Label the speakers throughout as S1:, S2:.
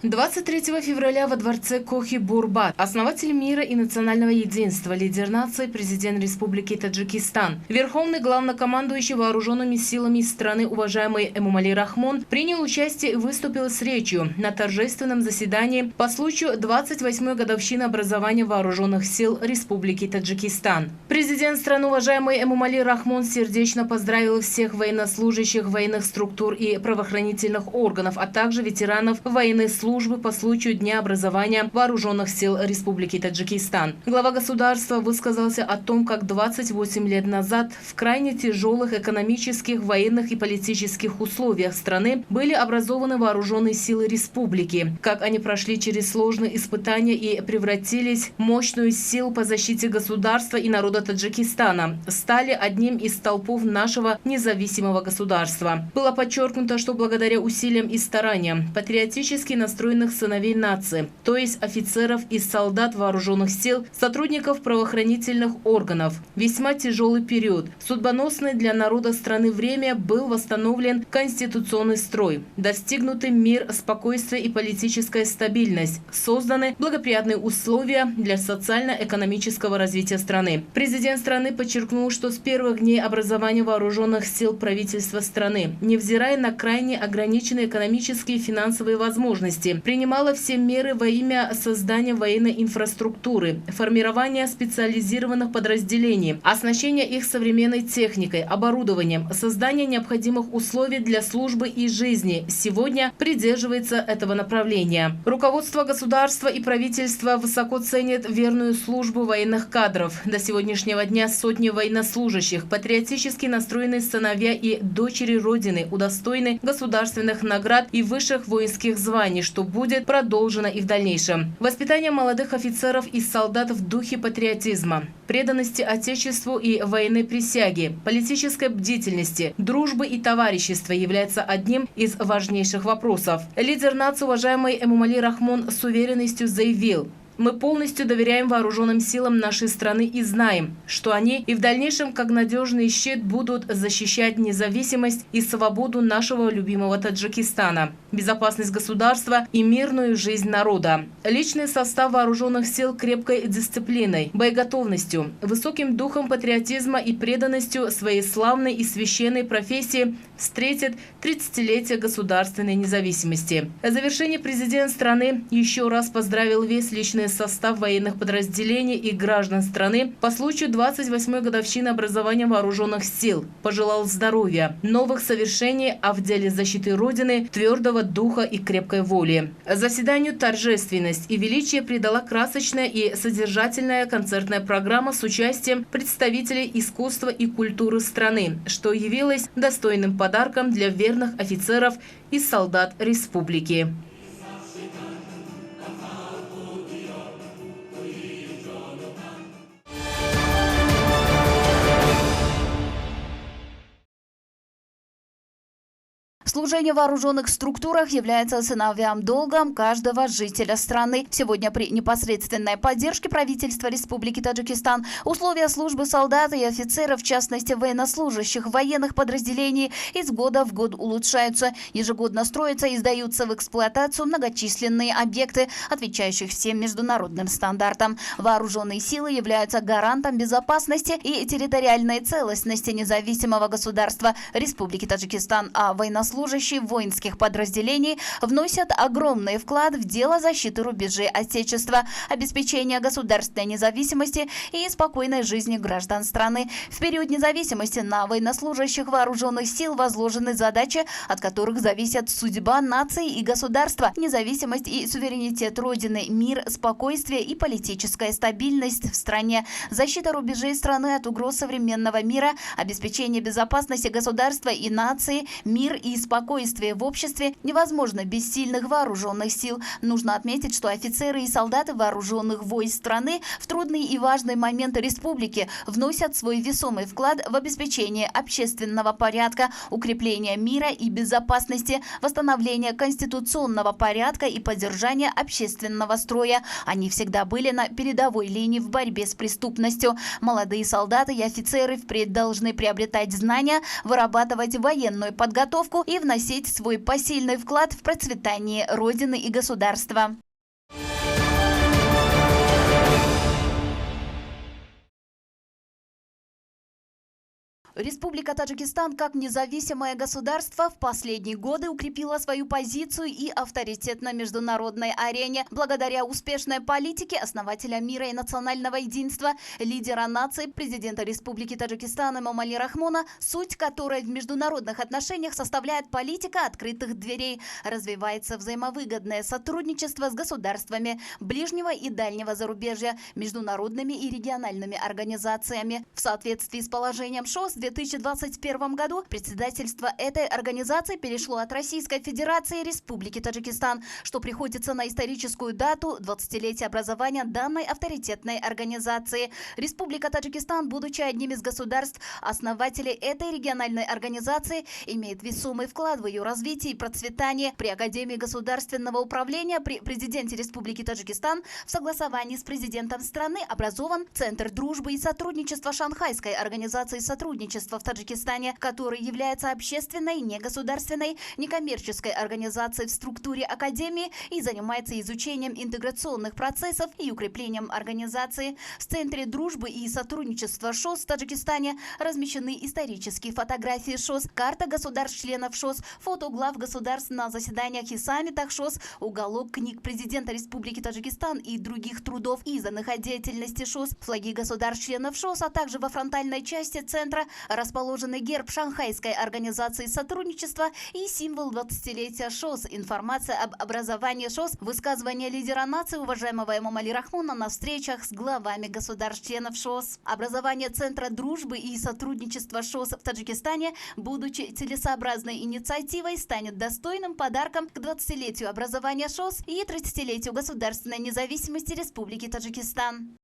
S1: 23 февраля во дворце Кохи-Бурбат основатель мира и национального единства, лидер нации, президент Республики Таджикистан, верховный главнокомандующий вооруженными силами страны уважаемый Эмомали Рахмон принял участие и выступил с речью на торжественном заседании по случаю 28-й годовщины образования вооруженных сил Республики Таджикистан. Президент страны уважаемый Эмомали Рахмон сердечно поздравил всех военнослужащих военных структур и правоохранительных органов, а также ветеранов военной службы по случаю Дня образования Вооруженных сил Республики Таджикистан. Глава государства высказался о том, как 28 лет назад в крайне тяжелых экономических, военных и политических условиях страны были образованы вооруженные силы республики, как они прошли через сложные испытания и превратились в мощную силу по защите государства и народа Таджикистана, стали одним из столпов нашего независимого государства. Было подчеркнуто, что благодаря усилиям и стараниям патриотически настроенных сыновей нации, то есть офицеров и солдат вооруженных сил, сотрудников правоохранительных органов, весьма тяжелый период, судьбоносный для народа страны время был восстановлен конституционный строй, достигнуты мир, спокойствие и политическая стабильность, созданы благоприятные условия для социально-экономического развития страны. Президент страны подчеркнул, что с первых дней образования вооруженных сил правительства страны, невзирая на крайне ограниченные экономические и финансовые возможности, принимала все меры во имя создания военной инфраструктуры, формирования специализированных подразделений, оснащения их современной техникой, оборудованием, создания необходимых условий для службы и жизни. Сегодня придерживается этого направления. Руководство государства и правительства высоко ценит верную службу военных кадров. До сегодняшнего дня сотни военнослужащих, патриотически настроенные сыновья и дочери Родины удостоены государственных наград и высших воинских званий, что будет продолжено и в дальнейшем. Воспитание молодых офицеров и солдат в духе патриотизма, преданности Отечеству и военной присяги, политической бдительности, дружбы и товарищества является одним из важнейших вопросов. Лидер нации, уважаемый Эмомали Рахмон, с уверенностью заявил: мы полностью доверяем вооруженным силам нашей страны и знаем, что они и в дальнейшем как надежный щит будут защищать независимость и свободу нашего любимого Таджикистана, безопасность государства и мирную жизнь народа. Личный состав вооруженных сил крепкой дисциплиной, боеготовностью, высоким духом патриотизма и преданностью своей славной и священной профессии встретит 30-летие государственной независимости. О завершении президент страны еще раз поздравил весь личный состав военных подразделений и граждан страны по случаю 28-й годовщины образования вооруженных сил. Пожелал здоровья, новых совершений, а в деле защиты Родины твердого духа и крепкой воли. Заседанию торжественность и величие придала красочная и содержательная концертная программа с участием представителей искусства и культуры страны, что явилось достойным подарком для верных офицеров и солдат республики.
S2: Служение в вооруженных структурах является сыновьям долгом каждого жителя страны. Сегодня при непосредственной поддержке правительства Республики Таджикистан условия службы солдат и офицеров, в частности военнослужащих военных подразделений, из года в год улучшаются. Ежегодно строятся и сдаются в эксплуатацию многочисленные объекты, отвечающих всем международным стандартам. Вооруженные силы являются гарантом безопасности и территориальной целостности независимого государства Республики Таджикистан, а военнослужащие воинских подразделений вносят огромный вклад в дело защиты рубежей Отечества, обеспечения государственной независимости и спокойной жизни граждан страны. В период независимости на военнослужащих вооруженных сил возложены задачи, от которых зависят судьба нации и государства, независимость и суверенитет Родины, мир, спокойствие и политическая стабильность в стране, защита рубежей страны от угроз современного мира, обеспечение безопасности государства и нации, мир и спокойствие в обществе невозможно без сильных вооруженных сил. Нужно отметить, что офицеры и солдаты вооруженных войск страны в трудные и важные моменты республики вносят свой весомый вклад в обеспечение общественного порядка, укрепление мира и безопасности, восстановление конституционного порядка и поддержание общественного строя. Они всегда были на передовой линии в борьбе с преступностью. Молодые солдаты и офицеры впредь должны приобретать знания, вырабатывать военную подготовку и в вносить свой посильный вклад в процветание Родины и государства. Республика Таджикистан как независимое государство в последние годы укрепила свою позицию и авторитет на международной арене благодаря успешной политике основателя мира и национального единства, лидера нации, президента Республики Таджикистан Эмомали Рахмона, суть которой в международных отношениях составляет политика открытых дверей. Развивается взаимовыгодное сотрудничество с государствами ближнего и дальнего зарубежья, международными и региональными организациями. В соответствии с положением ШОС в 2021 году председательство этой организации перешло от Российской Федерации Республики Таджикистан, что приходится на историческую дату 20-летия образования данной авторитетной организации. Республика Таджикистан, будучи одним из государств-основателей этой региональной организации, имеет весомый вклад в ее развитие и процветание. При Академии государственного управления при президенте Республики Таджикистан в согласовании с президентом страны образован Центр дружбы и сотрудничества Шанхайской организации сотрудничества в Таджикистане, который является общественной, негосударственной, некоммерческой организацией в структуре Академии и занимается изучением интеграционных процессов и укреплением организации. В Центре дружбы и сотрудничества ШОС в Таджикистане размещены исторические фотографии ШОС, карта государств-членов ШОС, фото глав государств на заседаниях и саммитах ШОС, уголок книг президента Республики Таджикистан и других трудов, изданных о деятельности ШОС, флаги государств-членов ШОС, а также во фронтальной части центра расположенный герб Шанхайской организации сотрудничества и символ 20-летия ШОС. Информация об образовании ШОС, высказывание лидера нации, уважаемого Эмомали Рахмона, на встречах с главами государств-членов ШОС. Образование Центра дружбы и сотрудничества ШОС в Таджикистане, будучи целесообразной инициативой, станет достойным подарком к 20-летию образования ШОС и 30-летию государственной независимости Республики Таджикистан.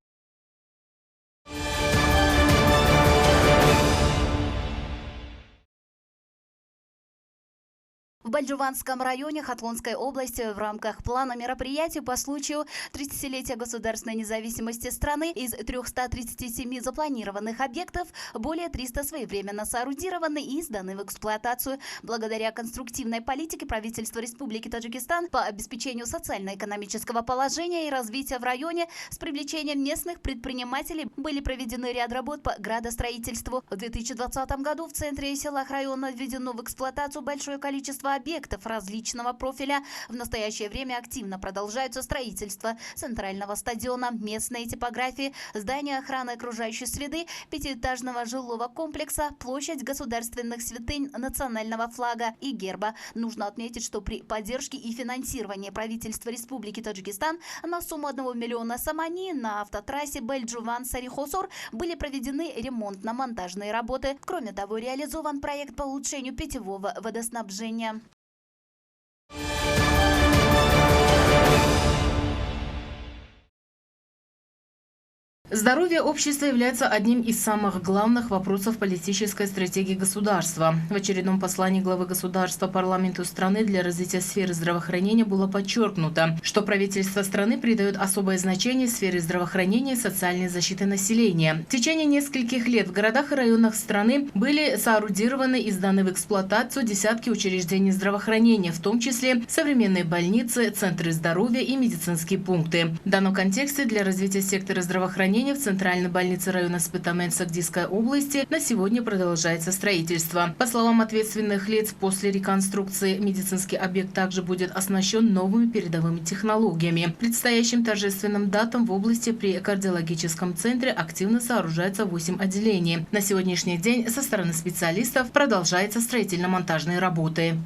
S2: В Бальджуванском районе Хатлонской области в рамках плана мероприятий по случаю 30-летия государственной независимости страны из 337 запланированных объектов более 300 своевременно соорудированы и сданы в эксплуатацию. Благодаря конструктивной политике правительства Республики Таджикистан по обеспечению социально-экономического положения и развития в районе с привлечением местных предпринимателей были проведены ряд работ по градостроительству. В 2020 году в центре и селах района введено в эксплуатацию большое количество объектов различного профиля. В настоящее время активно продолжается строительство центрального стадиона, местной типографии, здания охраны окружающей среды, пятиэтажного жилого комплекса, площадь государственных святынь, национального флага и герба. Нужно отметить, что при поддержке и финансировании правительства Республики Таджикистан на сумму 1 миллиона самани на автотрассе Бальджуван-Сарихосор были проведены ремонтно-монтажные работы. Кроме того, реализован проект по улучшению питьевого водоснабжения.
S1: Здоровье общества является одним из самых главных вопросов политической стратегии государства. В очередном послании главы государства парламенту страны для развития сферы здравоохранения было подчеркнуто, что правительство страны придает особое значение сфере здравоохранения и социальной защиты населения. В течение нескольких лет в городах и районах страны были соорудированы и сданы в эксплуатацию десятки учреждений здравоохранения, в том числе современные больницы, центры здоровья и медицинские пункты. В данном контексте для развития сектора здравоохранения в Центральной больнице района Спитамен Сагдийской области на сегодня продолжается строительство. По словам ответственных лиц, после реконструкции медицинский объект также будет оснащен новыми передовыми технологиями. Предстоящим торжественным датам в области при кардиологическом центре активно сооружается 8 отделений. На сегодняшний день со стороны специалистов продолжаются строительно-монтажные работы.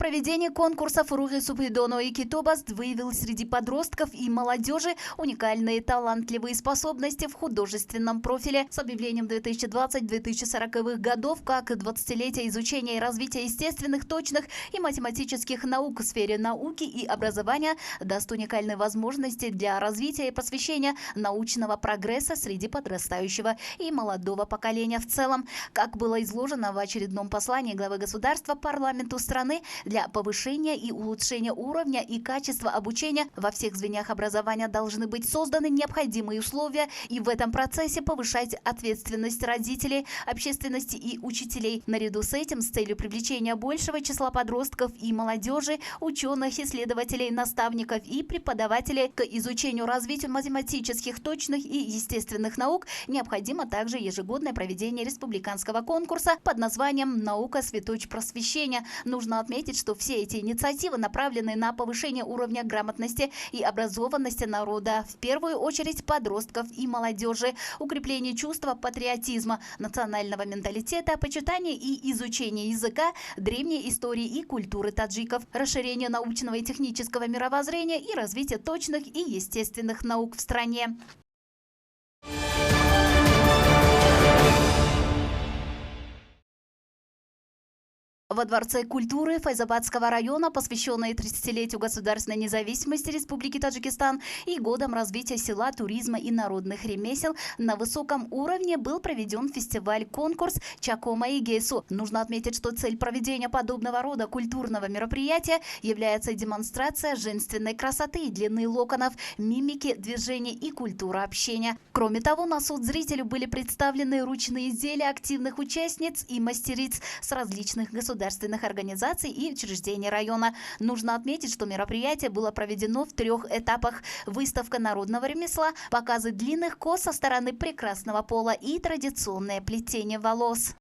S2: Проведение конкурсов Рухи Супидоно и Китобас выявил среди подростков и молодежи уникальные талантливые способности в художественном профиле. С объявлением 2020-2040 годов как 20-летия изучения и развития естественных, точных и математических наук в сфере науки и образования даст уникальные возможности для развития и просвещения научного прогресса среди подрастающего и молодого поколения в целом. Как было изложено в очередном послании главы государства парламенту страны, для Для повышения и улучшения уровня и качества обучения во всех звеньях образования должны быть созданы необходимые условия и в этом процессе повышать ответственность родителей, общественности и учителей. Наряду с этим, с целью привлечения большего числа подростков и молодежи, ученых, исследователей, наставников и преподавателей к изучению и развитию математических, точных и естественных наук, необходимо также ежегодное проведение республиканского конкурса под названием «Наука Светоч просвещения». Нужно отметить, что все эти инициативы направлены на повышение уровня грамотности и образованности народа, в первую очередь подростков и молодежи, укрепление чувства патриотизма, национального менталитета, почитание и изучение языка, древней истории и культуры таджиков, расширение научного и технического мировоззрения и развитие точных и естественных наук в стране. Во Дворце культуры Файзабадского района, посвященной 30-летию государственной независимости Республики Таджикистан и годам развития села, туризма и народных ремесел, на высоком уровне был проведен фестиваль-конкурс «Чакома и Гейсу». Нужно отметить, что цель проведения подобного рода культурного мероприятия является демонстрация женственной красоты и длины локонов, мимики, движений и культуры общения. Кроме того, на суд зрителю были представлены ручные изделия активных участниц и мастериц с различных государственных организаций и учреждений района. Нужно отметить, что мероприятие было проведено в 3 этапах: выставка народного ремесла, показы длинных кос со стороны прекрасного пола и традиционное плетение волос.